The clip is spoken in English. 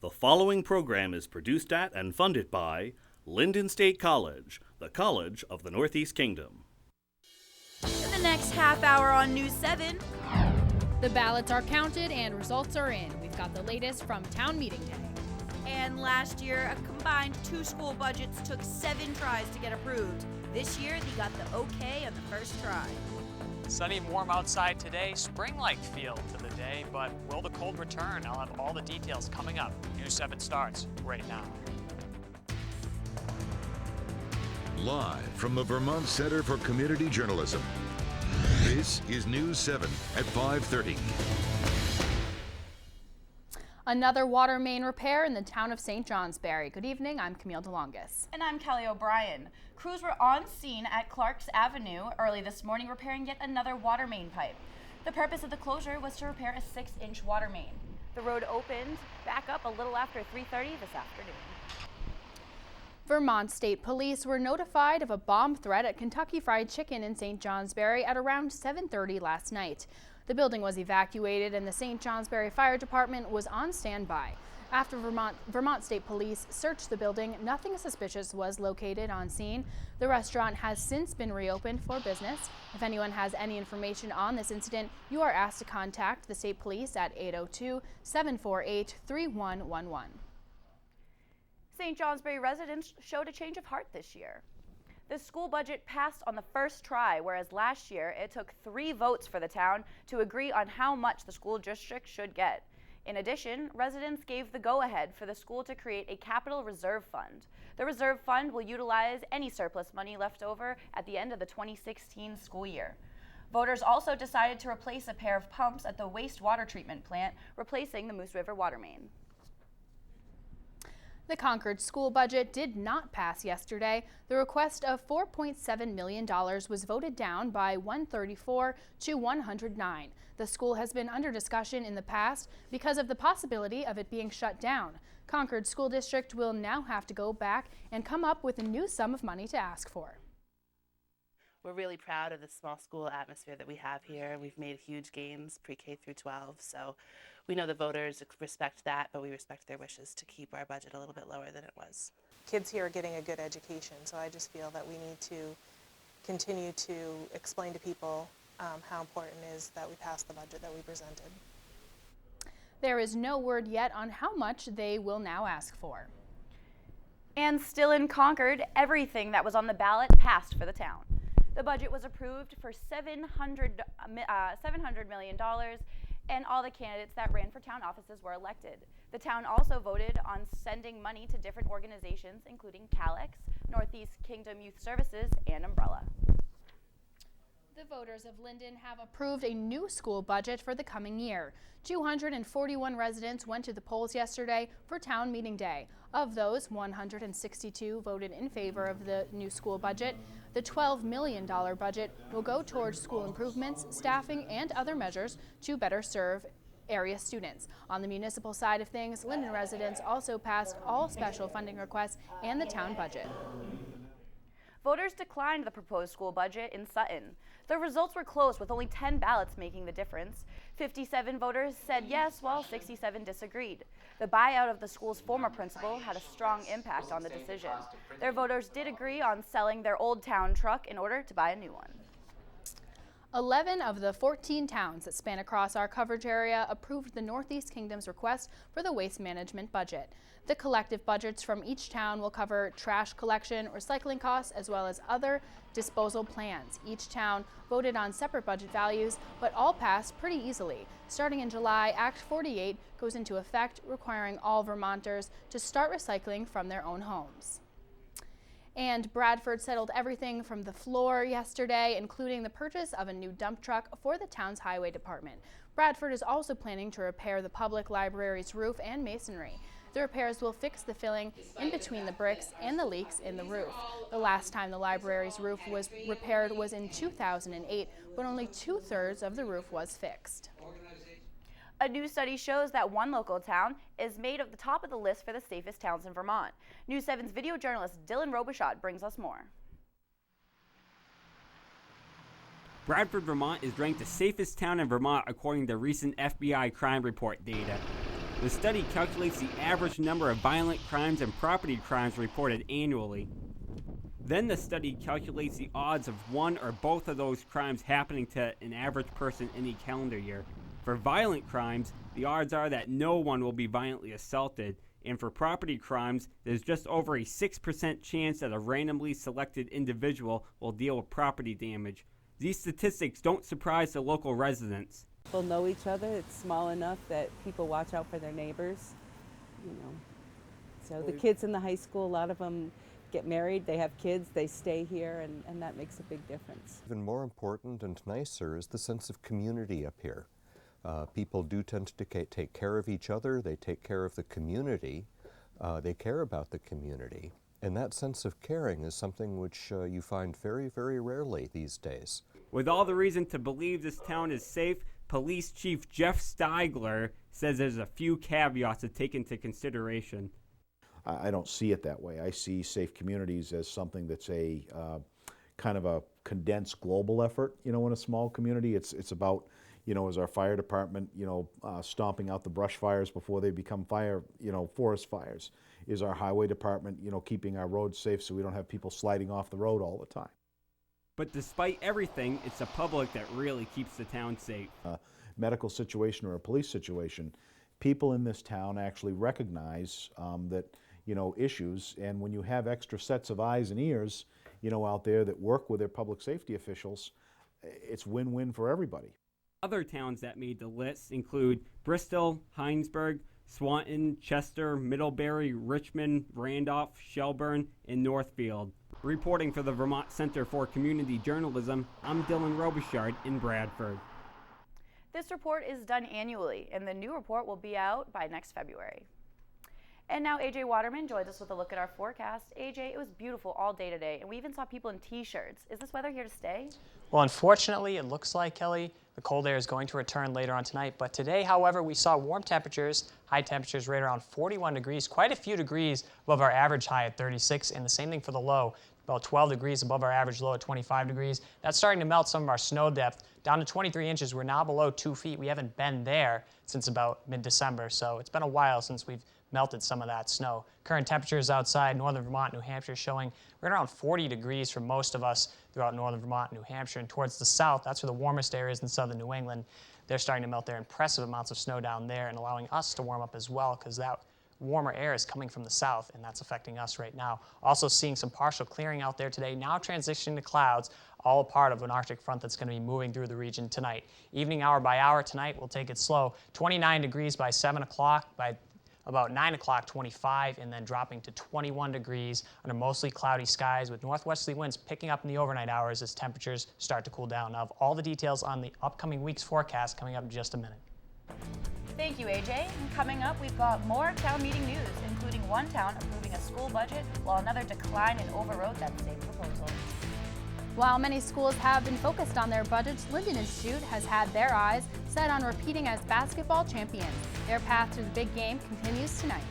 The following program is produced at and funded by Lyndon State College, the College of the Northeast Kingdom. In the next half hour on News 7, the ballots are counted and results are in. We've got the latest from town meeting day. And last year, a combined 2 school budgets took 7 tries to get approved. This year, they got the okay on the first try. Sunny and warm outside today, spring-like feel to the day, but will the cold return? I'll have all the details coming up. News 7 starts right now. Live from the Vermont Center for Community Journalism, this is News 7 at 5:30. Another water main repair in the town of St. Johnsbury. Good evening, I'm Camille DeLongis. And I'm Kelly O'Brien. Crews were on scene at Clarks Avenue early this morning repairing yet another water main pipe. The purpose of the closure was to repair a 6-inch water main. The road opened back up a little after 3:30 this afternoon. Vermont State Police were notified of a bomb threat at Kentucky Fried Chicken in St. Johnsbury at around 7:30 last night. The building was evacuated and the St. Johnsbury Fire Department was on standby. After Vermont State Police searched the building, nothing suspicious was located on scene. The restaurant has since been reopened for business. If anyone has any information on this incident, you are asked to contact the State Police at 802-748-3111. St. Johnsbury residents showed a change of heart this year. The school budget passed on the first try, whereas last year it took 3 votes for the town to agree on how much the school district should get. In addition, residents gave the go-ahead for the school to create a capital reserve fund. The reserve fund will utilize any surplus money left over at the end of the 2016 school year. Voters also decided to replace a pair of pumps at the wastewater treatment plant, replacing the Moose River water main. The Concord school budget did not pass yesterday. The request of $4.7 million was voted down by 134 to 109. The school has been under discussion in the past because of the possibility of it being shut down. Concord School District will now have to go back and come up with a new sum of money to ask for. We're really proud of the small school atmosphere that we have here. We've made huge gains pre-K through 12, so we know the voters respect that, but we respect their wishes to keep our budget a little bit lower than it was. Kids here are getting a good education, so I just feel that we need to continue to explain to people how important it is that we pass the budget that we presented. There is no word yet on how much they will now ask for. And still in Concord, everything that was on the ballot passed for the town. The budget was approved for $700 million, and all the candidates that ran for town offices were elected. The town also voted on sending money to different organizations, including CalX, Northeast Kingdom Youth Services, and Umbrella. The voters of Lyndon have approved a new school budget for the coming year. 241 residents went to the polls yesterday for town meeting day. Of those, 162 voted in favor of the new school budget. The $12 million budget will go towards school improvements, staffing, and other measures to better serve area students. On the municipal side of things, Lyndon residents also passed all special funding requests and the town budget. Voters declined the proposed school budget in Sutton. The results were close, with only 10 ballots making the difference. 57 voters said yes, while 67 disagreed. The buyout of the school's former principal had a strong impact on the decision. Their voters did agree on selling their old town truck in order to buy a new one. 11 of the 14 towns that span across our coverage area approved the Northeast Kingdom's request for the waste management budget. The collective budgets from each town will cover trash collection, recycling costs, as well as other disposal plans. Each town voted on separate budget values, but all passed pretty easily. Starting in July, Act 48 goes into effect, requiring all Vermonters to start recycling from their own homes. And Bradford settled everything from the floor yesterday, including the purchase of a new dump truck for the town's highway department. Bradford is also planning to repair the public library's roof and masonry. The repairs will fix the filling in between the bricks and the leaks in the roof. The last time the library's roof was repaired was in 2008, but only 2/3 of the roof was fixed. A new study shows that one local town is made of the top of the list for the safest towns in Vermont. News 7's video journalist Dylan Robichaud brings us more. Bradford, Vermont is ranked the safest town in Vermont according to recent FBI crime report data. The study calculates the average number of violent crimes and property crimes reported annually. Then the study calculates the odds of one or both of those crimes happening to an average person in a calendar year. For violent crimes, the odds are that no one will be violently assaulted, and for property crimes, there's just over a 6% chance that a randomly selected individual will deal with property damage. These statistics don't surprise the local residents. People know each other. It's small enough that people watch out for their neighbors, you know. So the kids in the high school, a lot of them get married, they have kids, they stay here, and that makes a big difference. Even more important and nicer is the sense of community up here. People do tend to take care of each other, they take care of the community, they care about the community. And that sense of caring is something which you find very, very rarely these days. With all the reason to believe this town is safe, Police Chief Jeff Steigler says there's a few caveats to take into consideration. I don't see it that way. I see safe communities as something that's a kind of a condensed global effort. You know, in a small community, it's about, you know, as our fire department, you know, stomping out the brush fires before they become forest fires. Is our highway department, you know, keeping our roads safe so we don't have people sliding off the road all the time. But despite everything, it's the public that really keeps the town safe. Medical situation or a police situation, people in this town actually recognize that, you know, issues, and when you have extra sets of eyes and ears, you know, out there that work with their public safety officials, it's win-win for everybody. Other towns that made the list include Bristol, Heinsberg, Swanton, Chester, Middlebury, Richmond, Randolph, Shelburne, and Northfield. Reporting for the Vermont Center for Community Journalism, I'm Dylan Robichard in Bradford. This report is done annually, and the new report will be out by next February. And now AJ Waterman joins us with a look at our forecast. AJ, it was beautiful all day today, and we even saw people in t-shirts. Is this weather here to stay? Well, unfortunately, it looks like, Kelly, the cold air is going to return later on tonight. But today, however, we saw warm temperatures, high temperatures right around 41 degrees, quite a few degrees above our average high at 36, and the same thing for the low, about 12 degrees above our average low at 25 degrees. That's starting to melt some of our snow depth down to 23 inches. We're now below 2 feet. We haven't been there since about mid-December, so it's been a while since we've melted some of that snow. Current temperatures outside northern Vermont, New Hampshire showing right around 40 degrees for most of us throughout northern Vermont, New Hampshire, and towards the south, that's where the warmest areas in southern New England. They're starting to melt their impressive amounts of snow down there and allowing us to warm up as well, because that warmer air is coming from the south, and that's affecting us right now. Also seeing some partial clearing out there today, now transitioning to clouds, all a part of an Arctic front that's going to be moving through the region tonight. Evening hour by hour tonight, we'll take it slow. 29 degrees by 7 o'clock, by about 9 o'clock, 25, and then dropping to 21 degrees under mostly cloudy skies with northwesterly winds picking up in the overnight hours as temperatures start to cool down. Now, all the details on the upcoming week's forecast coming up in just a minute. Thank you, AJ. And coming up, we've got more town meeting news, including one town approving a school budget while another declined and overrode that same proposal. While many schools have been focused on their budgets, Linden Institute has had their eyes set on repeating as basketball champions. Their path to the big game continues tonight.